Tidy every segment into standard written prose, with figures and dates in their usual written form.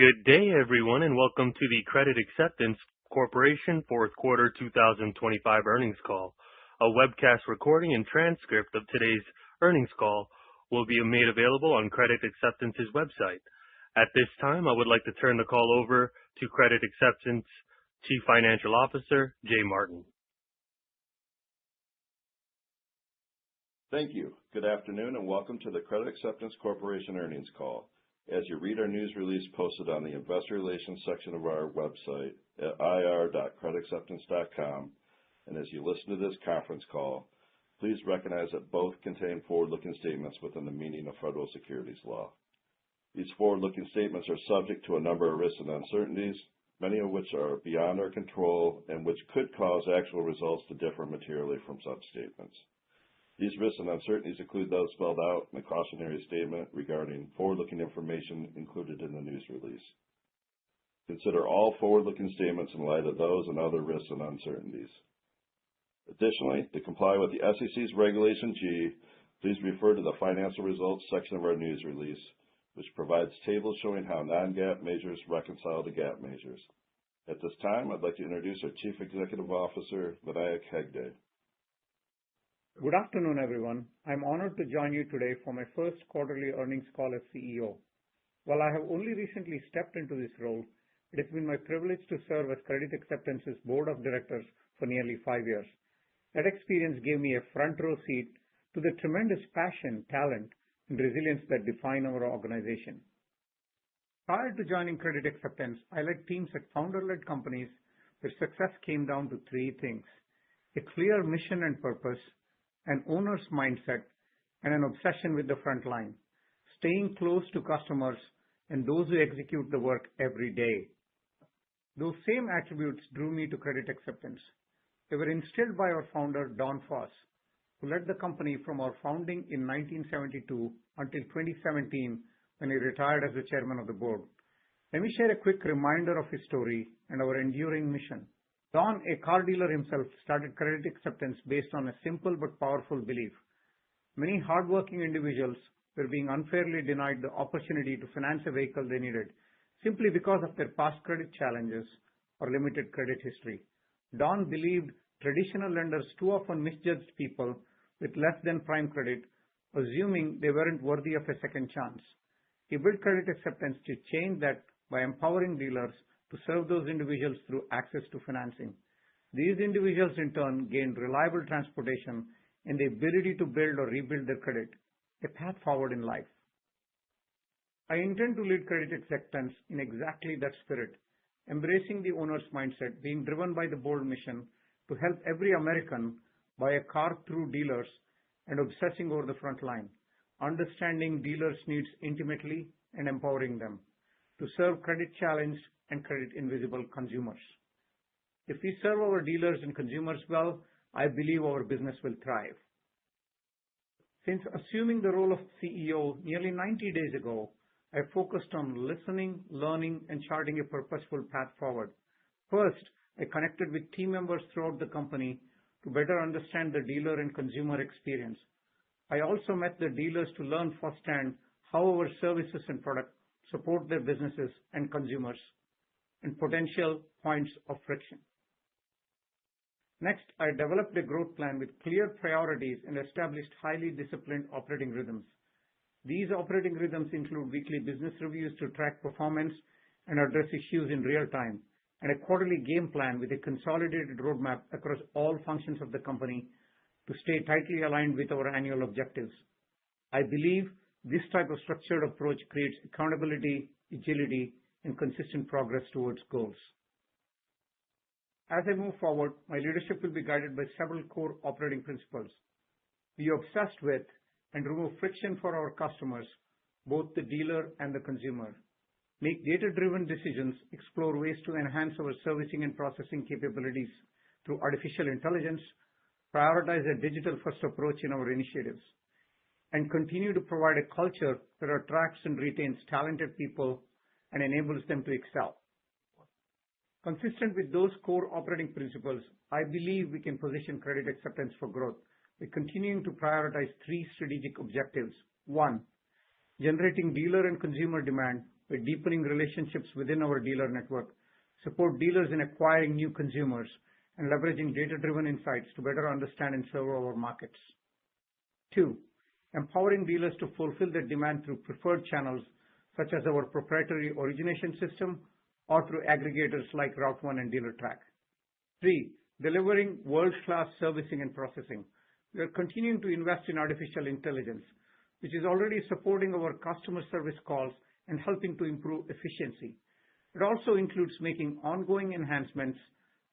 Good day, everyone, and welcome to the Credit Acceptance Corporation fourth quarter 2025 earnings call. A webcast recording and transcript of today's earnings call will be made available on Credit Acceptance's website. At this time, I would like to turn the call over to Credit Acceptance Chief Financial Officer, Jay Martin. Thank you. Good afternoon, and welcome to the Credit Acceptance Corporation earnings call. As you read our news release posted on the Investor Relations section of our website at ir.creditacceptance.com, and as you listen to this conference call, please recognize that both contain forward-looking statements within the meaning of federal securities law. These forward-looking statements are subject to a number of risks and uncertainties, many of which are beyond our control and which could cause actual results to differ materially from such statements. These risks and uncertainties include those spelled out in the cautionary statement regarding forward-looking information included in the news release. Consider all forward-looking statements in light of those and other risks and uncertainties. Additionally, to comply with the SEC's Regulation G, please refer to the Financial Results section of our news release, which provides tables showing how non-GAAP measures reconcile to GAAP measures. At this time, I'd like to introduce our Chief Executive Officer, Vinayak Hegde. Good afternoon, everyone. I'm honored to join you today for my first quarterly earnings call as CEO. While I have only recently stepped into this role, it has been my privilege to serve as Credit Acceptance's Board of Directors for nearly 5 years. That experience gave me a front row seat to the tremendous passion, talent, and resilience that define our organization. Prior to joining Credit Acceptance, I led teams at founder-led companies where success came down to three things: a clear mission and purpose, an owner's mindset, and an obsession with the front line, staying close to customers and those who execute the work every day. Those same attributes drew me to Credit Acceptance. They were instilled by our founder, Don Foss, who led the company from our founding in 1972 until 2017 when he retired as the chairman of the board. Let me share a quick reminder of his story and our enduring mission. Don, a car dealer himself, started Credit Acceptance based on a simple but powerful belief. Many hardworking individuals were being unfairly denied the opportunity to finance a vehicle they needed simply because of their past credit challenges or limited credit history. Don believed traditional lenders too often misjudged people with less than prime credit, assuming they weren't worthy of a second chance. He built Credit Acceptance to change that by empowering dealers to serve those individuals through access to financing. These individuals in turn gained reliable transportation and the ability to build or rebuild their credit, a path forward in life. I intend to lead Credit Acceptance in exactly that spirit, embracing the owner's mindset, being driven by the bold mission to help every American buy a car through dealers and obsessing over the front line, understanding dealers' needs intimately and empowering them to serve credit-challenged and credit-invisible consumers. If we serve our dealers and consumers well, I believe our business will thrive. Since assuming the role of CEO nearly 90 days ago, I focused on listening, learning, and charting a purposeful path forward. First, I connected with team members throughout the company to better understand the dealer and consumer experience. I also met the dealers to learn firsthand how our services and products support their businesses and consumers, and potential points of friction. Next, I developed a growth plan with clear priorities and established highly disciplined operating rhythms. These operating rhythms include weekly business reviews to track performance and address issues in real time, and a quarterly game plan with a consolidated roadmap across all functions of the company to stay tightly aligned with our annual objectives. I believe this type of structured approach creates accountability, agility, and consistent progress towards goals. As I move forward, my leadership will be guided by several core operating principles. Be obsessed with and remove friction for our customers, both the dealer and the consumer. Make data-driven decisions, explore ways to enhance our servicing and processing capabilities through artificial intelligence, prioritize a digital-first approach in our initiatives, and continue to provide a culture that attracts and retains talented people and enables them to excel. Consistent with those core operating principles, I believe we can position Credit Acceptance for growth by continuing to prioritize three strategic objectives. 1, generating dealer and consumer demand by deepening relationships within our dealer network, support dealers in acquiring new consumers, and leveraging data-driven insights to better understand and serve our markets. 2, empowering dealers to fulfill their demand through preferred channels such as our proprietary origination system or through aggregators like Route 1 and DealerTrack. 3, delivering world-class servicing and processing. We are continuing to invest in artificial intelligence, which is already supporting our customer service calls and helping to improve efficiency. It also includes making ongoing enhancements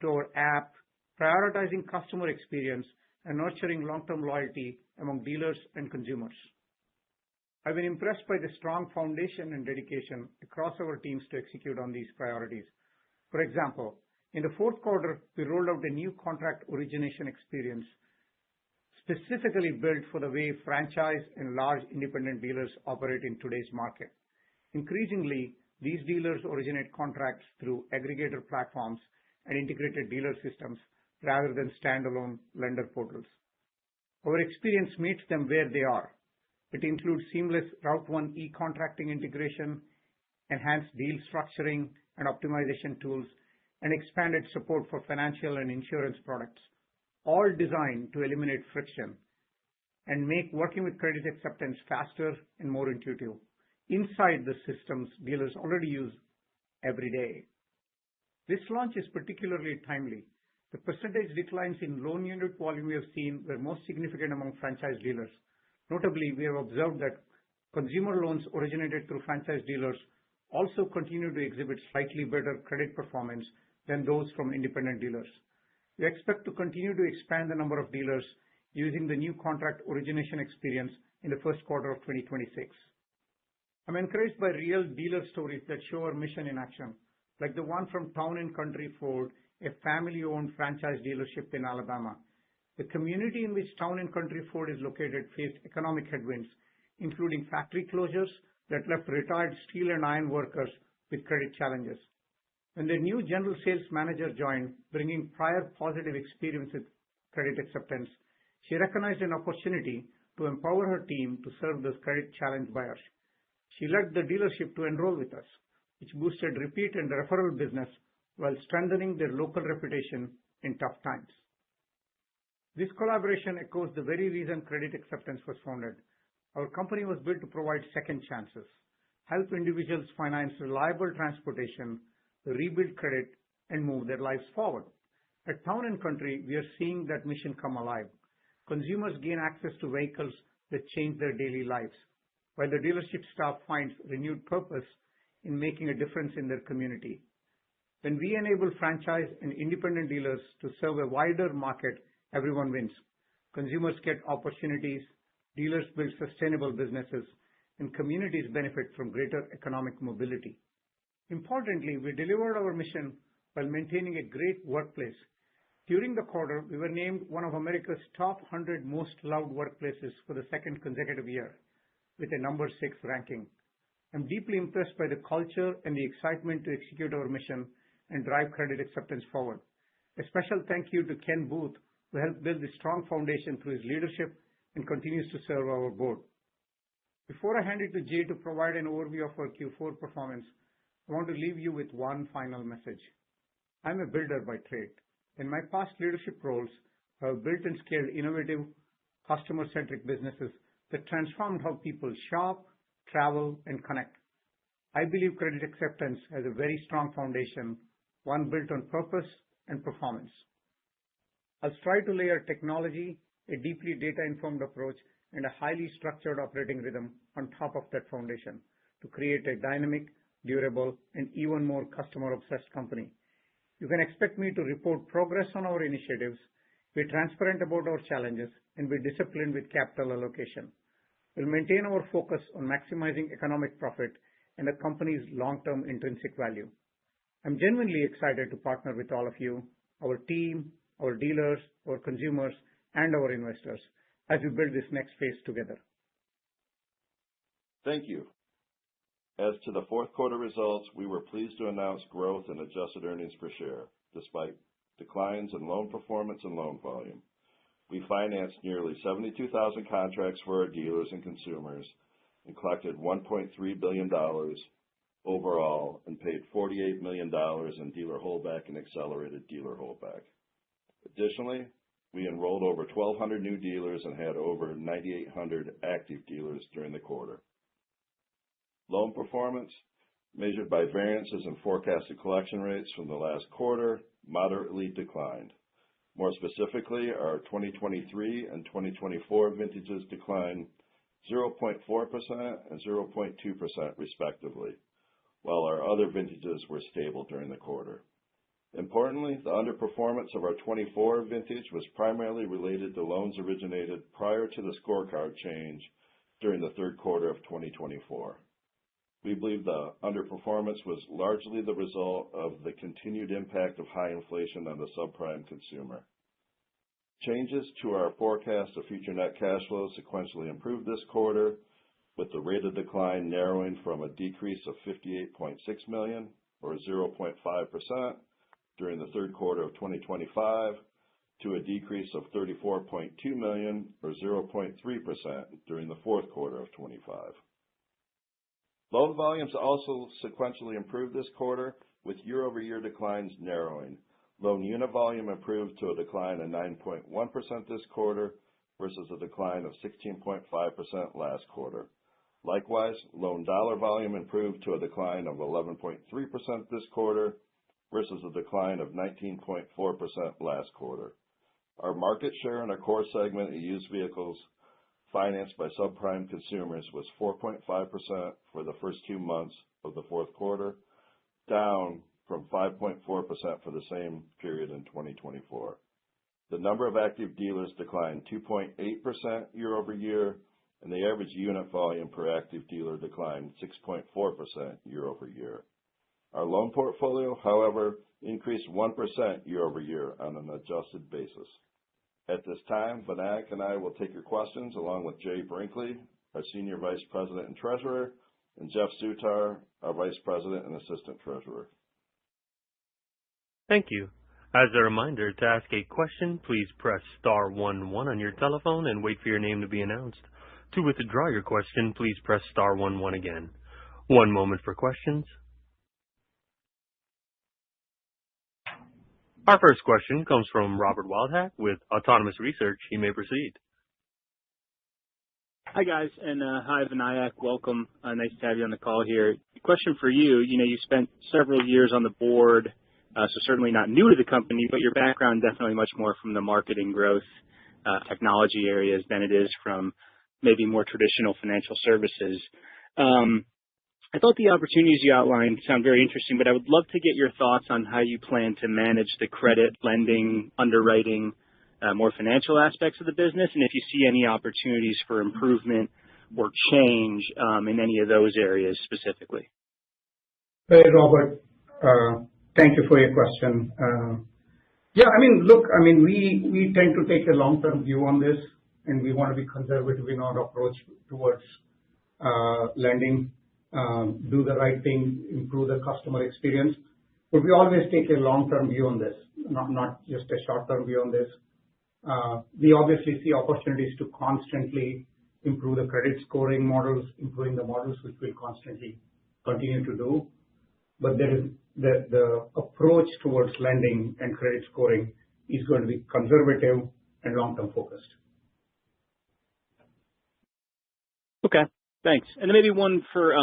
to our app, prioritizing customer experience, and nurturing long-term loyalty among dealers and consumers. I've been impressed by the strong foundation and dedication across our teams to execute on these priorities. For example, in the fourth quarter, we rolled out a new contract origination experience specifically built for the way franchise and large independent dealers operate in today's market. Increasingly, these dealers originate contracts through aggregator platforms and integrated dealer systems rather than standalone lender portals. Our experience meets them where they are. It includes seamless Route 1 e-contracting integration, enhanced deal structuring and optimization tools, and expanded support for financial and insurance products, all designed to eliminate friction and make working with credit acceptance faster and more intuitive inside the systems dealers already use every day. This launch is particularly timely. The percentage declines in loan unit volume we have seen were most significant among franchise dealers. Notably, we have observed that consumer loans originated through franchise dealers also continue to exhibit slightly better credit performance than those from independent dealers. We expect to continue to expand the number of dealers using the new contract origination experience in the first quarter of 2026. I'm encouraged by real dealer stories that show our mission in action, like the one from Town & Country Ford, a family-owned franchise dealership in Alabama. The community in which Town & Country Ford is located faced economic headwinds, including factory closures that left retired steel and iron workers with credit challenges. When their new general sales manager joined, bringing prior positive experience with credit acceptance, she recognized an opportunity to empower her team to serve those credit challenged buyers. She led the dealership to enroll with us, which boosted repeat and referral business while strengthening their local reputation in tough times. This collaboration echoes the very reason Credit Acceptance was founded. Our company was built to provide second chances, help individuals finance reliable transportation, rebuild credit, and move their lives forward. At Town & Country, we are seeing that mission come alive. Consumers gain access to vehicles that change their daily lives, while the dealership staff finds renewed purpose in making a difference in their community. When we enable franchise and independent dealers to serve a wider market, everyone wins. Consumers get opportunities, dealers build sustainable businesses, and communities benefit from greater economic mobility. Importantly, we delivered our mission while maintaining a great workplace. During the quarter, we were named one of America's top 100 most loved workplaces for the second consecutive year, with a number 6 ranking. I'm deeply impressed by the culture and the excitement to execute our mission and drive credit acceptance forward. A special thank you to Ken Booth, who helped build a strong foundation through his leadership and continues to serve our board. Before I hand it to Jay to provide an overview of our Q4 performance, I want to leave you with one final message. I'm a builder by trade. In my past leadership roles, I have built and scaled innovative, customer-centric businesses that transformed how people shop, travel, and connect. I believe credit acceptance has a very strong foundation, one built on purpose and performance. I'll strive to layer technology, a deeply data-informed approach, and a highly structured operating rhythm on top of that foundation to create a dynamic, durable, and even more customer-obsessed company. You can expect me to report progress on our initiatives, be transparent about our challenges, and be disciplined with capital allocation. We'll maintain our focus on maximizing economic profit and the company's long-term intrinsic value. I'm genuinely excited to partner with all of you, our team, our dealers, our consumers, and our investors as we build this next phase together. Thank you. As to the fourth quarter results, we were pleased to announce growth in adjusted earnings per share, despite declines in loan performance and loan volume. We financed nearly 72,000 contracts for our dealers and consumers and collected $1.3 billion overall and paid $48 million in dealer holdback and accelerated dealer holdback. Additionally, we enrolled over 1,200 new dealers and had over 9,800 active dealers during the quarter. Loan performance, measured by variances in forecasted collection rates from the last quarter, moderately declined. More specifically, our 2023 and 2024 vintages declined 0.4% and 0.2% respectively, while our other vintages were stable during the quarter. Importantly, the underperformance of our 24 vintage was primarily related to loans originated prior to the scorecard change during the third quarter of 2024. We believe the underperformance was largely the result of the continued impact of high inflation on the subprime consumer. Changes to our forecast of future net cash flow sequentially improved this quarter, with the rate of decline narrowing from a decrease of $58.6 million, or 0.5%, during the third quarter of 2025 to a decrease of $34.2 million, or 0.3%, during the fourth quarter of 2025. Loan volumes also sequentially improved this quarter, with year-over-year declines narrowing. Loan unit volume improved to a decline of 9.1% this quarter versus a decline of 16.5% last quarter. Likewise, loan dollar volume improved to a decline of 11.3% this quarter versus a decline of 19.4% last quarter. Our market share in our core segment of used vehicles financed by subprime consumers was 4.5% for the first 2 months of the fourth quarter, down from 5.4% for the same period in 2024. The number of active dealers declined 2.8% year over year, and the average unit volume per active dealer declined 6.4% year over year. Our loan portfolio, however, increased 1% year over year on an adjusted basis. At this time, Vinayak and I will take your questions along with Jay Brinkley, our Senior Vice President and Treasurer, and Jeff Sutar, our Vice President and Assistant Treasurer. Thank you. As a reminder, to ask a question, please press star 11 on your telephone and wait for your name to be announced. To withdraw your question, please press star 11 again. One moment for questions. Our first question comes from Robert Wildhack with Autonomous Research. You may proceed. Hi, guys, and hi, Vinayak. Welcome. Nice to have you on the call here. Question for you. You spent several years on the board, so certainly not new to the company, but your background definitely much more from the marketing growth technology areas than it is from maybe more traditional financial services. I thought the opportunities you outlined sound very interesting, but I would love to get your thoughts on how you plan to manage the credit, lending, underwriting, more financial aspects of the business, and if you see any opportunities for improvement or change in any of those areas specifically. Hey, Robert. Thank you for your question. We tend to take a long-term view on this, and we want to be conservative in our approach towards lending, do the right thing, improve the customer experience. But we always take a long-term view on this, not just a short-term view on this. We obviously see opportunities to constantly improve the credit scoring models, improving the models, which we'll constantly continue to do. But there is the approach towards lending and credit scoring is going to be conservative and long-term focused. Okay, thanks. And then maybe one for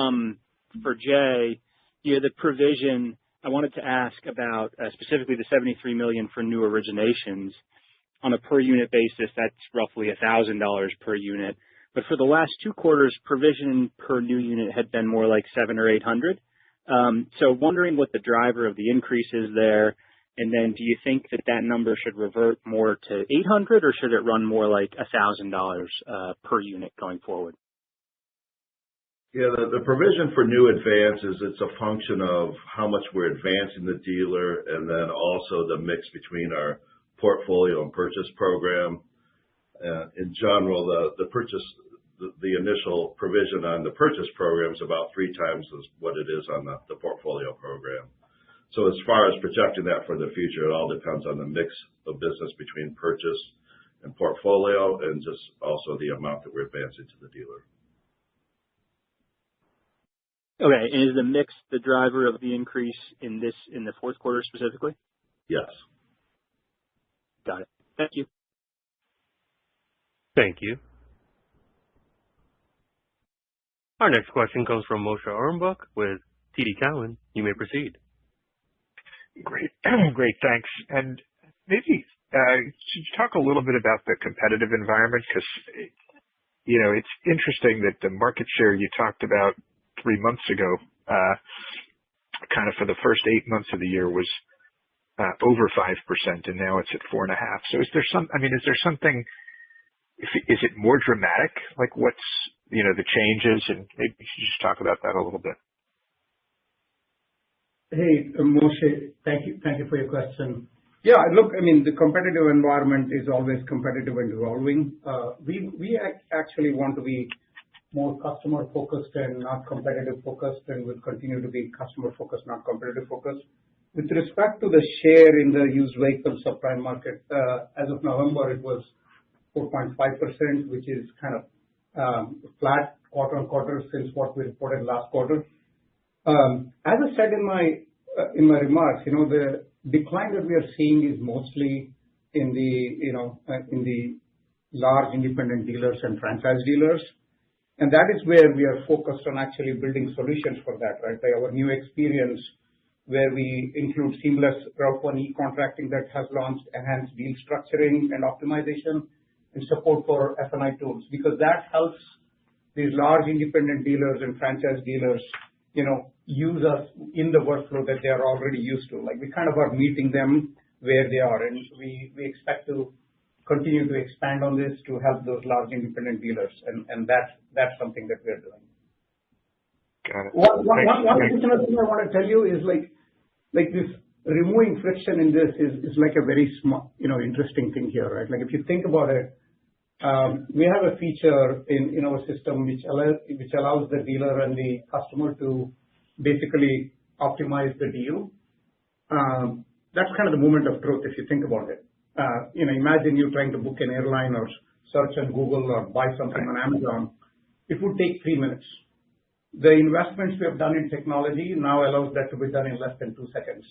Jay. The provision, I wanted to ask about specifically the $73 million for new originations. On a per unit basis, that's roughly $1,000 per unit. But for the last 2 quarters, provision per new unit had been more like $700 or $800. So wondering what the driver of the increase is there. And then do you think that number should revert more to $800 or should it run more like $1,000 per unit going forward? Yeah, the provision for new advances, it's a function of how much we're advancing the dealer and then also the mix between our portfolio and purchase program. In general, the initial provision on the purchase program is about 3 times what it is on the portfolio program. So as far as projecting that for the future, it all depends on the mix of business between purchase and portfolio and just also the amount that we're advancing to the dealer. Okay, and is the mix the driver of the increase in the fourth quarter specifically? Yes. Got it. Thank you. Thank you. Our next question comes from Moshe Orenbuch with TD Cowen. You may proceed. Great. Great, thanks. And maybe should you talk a little bit about the competitive environment? Because, it's interesting that the market share you talked about 3 months ago, kind of for the first 8 months of the year was over 5%, and now it's at 4.5%. So is there something, is it more dramatic? Like what's, the changes? And maybe you should just talk about that a little bit. Hey, Moshe, thank you for your question. Yeah, look, the competitive environment is always competitive and evolving. We actually want to be more customer focused and not competitive focused, and will continue to be customer focused, not competitive focused. With respect to the share in the used vehicle subprime market, as of November, it was 4.5%, which is kind of flat quarter on quarter since what we reported last quarter. As I said in my remarks, the decline that we are seeing is mostly in the large independent dealers and franchise dealers, and that is where we are focused on actually building solutions for that, right? Like our new experience, where we include seamless Route 1 e-contracting that has launched, enhanced deal structuring and optimization, and support for F&I tools, because that helps these large independent dealers and franchise dealers, use us in the workflow that they are already used to. Like we kind of are meeting them where they are, and we expect to continue to expand on this to help those large independent dealers, and that's something that we are doing. Got it. One additional thing I want to tell you is like this removing friction in this is like a very small, interesting thing here, right? Like if you think about it, we have a feature in our system which allows the dealer and the customer to basically optimize the deal. That's kind of the moment of truth if you think about it. Imagine you trying to book an airline or search on Google or buy something on Amazon. It would take 3 minutes. The investments we have done in technology now allows that to be done in less than 2 seconds.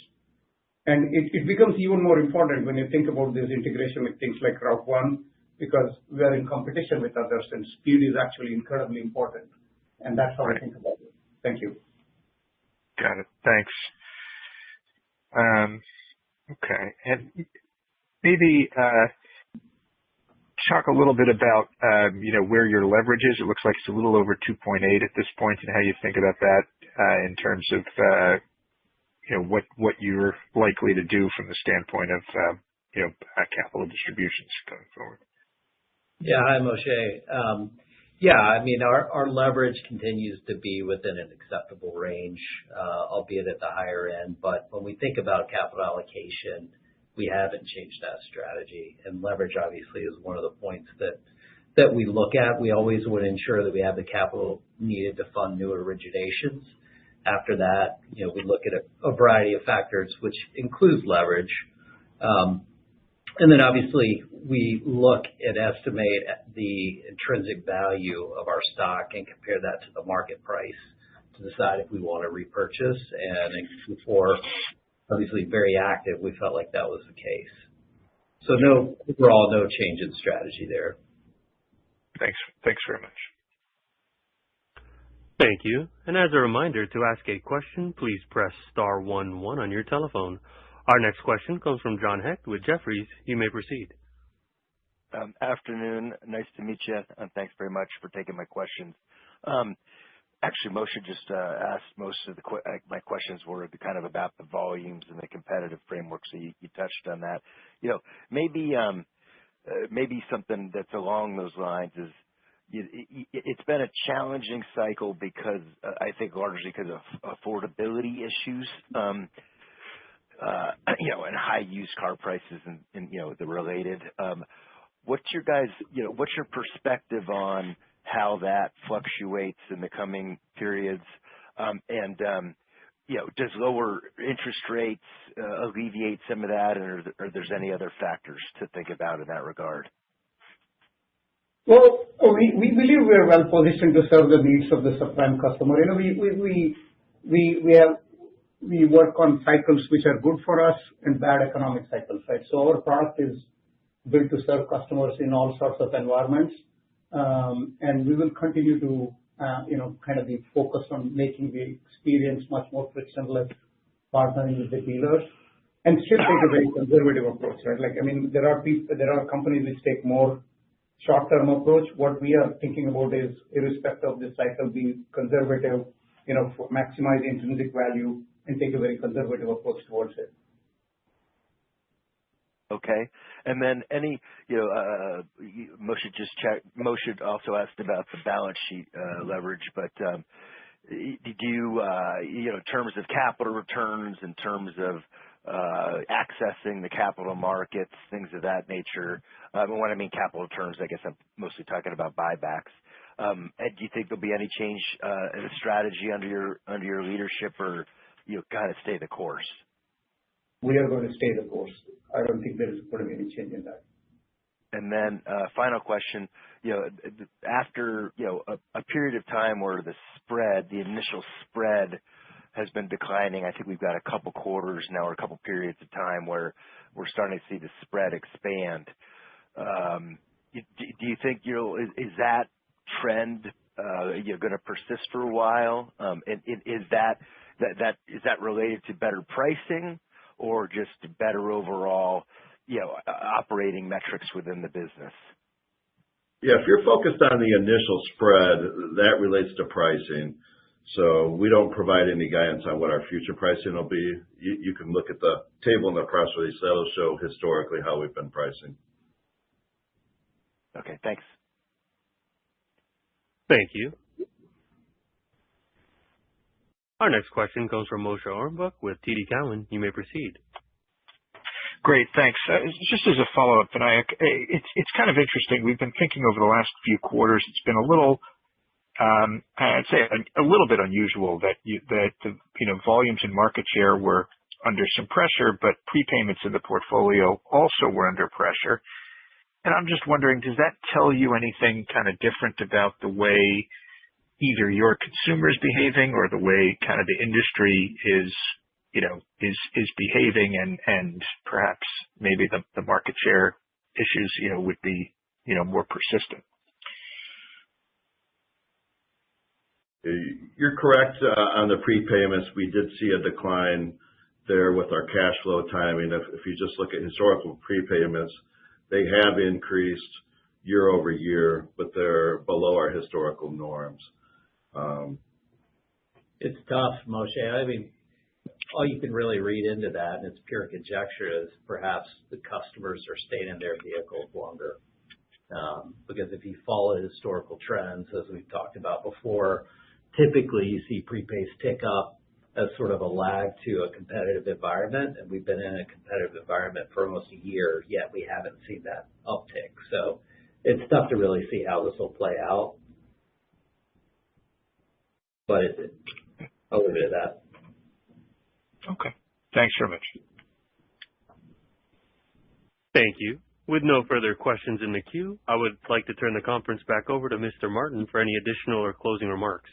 And it becomes even more important when you think about this integration with things like Route 1, because we are in competition with others, and speed is actually incredibly important. And that's how I think about it. Thank you. Got it. Thanks. Okay. And maybe talk a little bit about, where your leverage is. It looks like it's a little over 2.8 at this point, and how you think about that in terms of, what you're likely to do from the standpoint of, capital distributions going forward. Yeah. Hi, Moshe. Our leverage continues to be within an acceptable range, albeit at the higher end. But when we think about capital allocation, we haven't changed that strategy. And leverage obviously is one of the points that we look at. We always would ensure that we have the capital needed to fund new originations. After that, we look at a variety of factors, which includes leverage. And then obviously we look and estimate the intrinsic value of our stock and compare that to the market price to decide if we want to repurchase. And in Q4, obviously very active, we felt like that was the case. So overall, no change in strategy there. Thanks. Thanks very much. Thank you. And as a reminder, to ask a question, please press star 11 on your telephone. Our next question comes from John Hecht with Jefferies. You may proceed. Afternoon. Nice to meet you, and thanks very much for taking my questions. Actually, Moshe just asked most of my questions were kind of about the volumes and the competitive framework, so you touched on that. Maybe something that's along those lines is it's been a challenging cycle because I think largely because of affordability issues, and high used car prices and the related. What's your perspective on how that fluctuates in the coming periods? And does lower interest rates alleviate some of that, or there's any other factors to think about in that regard? Well, we believe we are well positioned to serve the needs of the subprime customer. We work on cycles which are good for us and bad economic cycles, right? So our product is built to serve customers in all sorts of environments, and we will continue to kind of be focused on making the experience much more frictionless, partnering with the dealers, and still take a very conservative approach, right? Like, I mean, there are companies which take more short-term approach. What we are thinking about is, irrespective of this cycle, be conservative, maximize intrinsic value and take a very conservative approach towards it. Okay. And then Moshe also asked about the balance sheet leverage, but did you, in terms of capital returns, in terms of accessing the capital markets, things of that nature. When I mean capital returns, I guess I'm mostly talking about buybacks. Ed, do you think there'll be any change in the strategy under your leadership, or kind of stay the course? We are going to stay the course. I don't think there is going to be any change in that. And then final question, after a period of time where the initial spread has been declining, I think we've got a couple quarters now, or a couple periods of time where we're starting to see the spread expand. Do you think is that trend going to persist for a while? And is that related to better pricing, or just better overall operating metrics within the business? Yeah, if you're focused on the initial spread, that relates to pricing. So we don't provide any guidance on what our future pricing will be. You can look at the table in the press release. That'll show historically how we've been pricing. Okay, thanks. Thank you. Our next question comes from Moshe Orenbuch with TD Cowen. You may proceed. Great, thanks. Just as a follow-up, Vinayak, it's kind of interesting. We've been thinking over the last few quarters, it's been a little, I'd say a little bit unusual that the volumes and market share were under some pressure, but prepayments in the portfolio also were under pressure. And I'm just wondering, does that tell you anything kind of different about the way either your consumers behaving or the way kind of the industry is behaving, and perhaps maybe the market share issues, would be, more persistent? You're correct on the prepayments. We did see a decline there with our cash flow timing. If you just look at historical prepayments, they have increased year over year, but they're below our historical norms. It's tough, Moshe. I mean, all you can really read into that, and it's pure conjecture, is perhaps the customers are staying in their vehicles longer. Because if you follow historical trends, as we've talked about before, typically you see prepays tick up as sort of a lag to a competitive environment, and we've been in a competitive environment for almost a year, yet we haven't seen that uptick. So it's tough to really see how this will play out. But I'll leave it at that. Okay. Thanks very much. Thank you. With no further questions in the queue, I would like to turn the conference back over to Mr. Martin for any additional or closing remarks.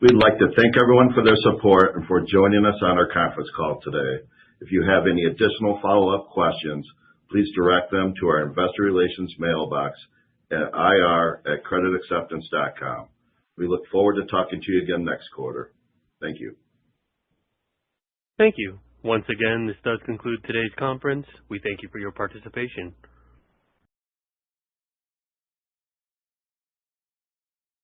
We'd like to thank everyone for their support and for joining us on our conference call today. If you have any additional follow-up questions, please direct them to our investor relations mailbox at ir@creditacceptance.com. We look forward to talking to you again next quarter. Thank you. Thank you. Once again, this does conclude today's conference. We thank you for your participation.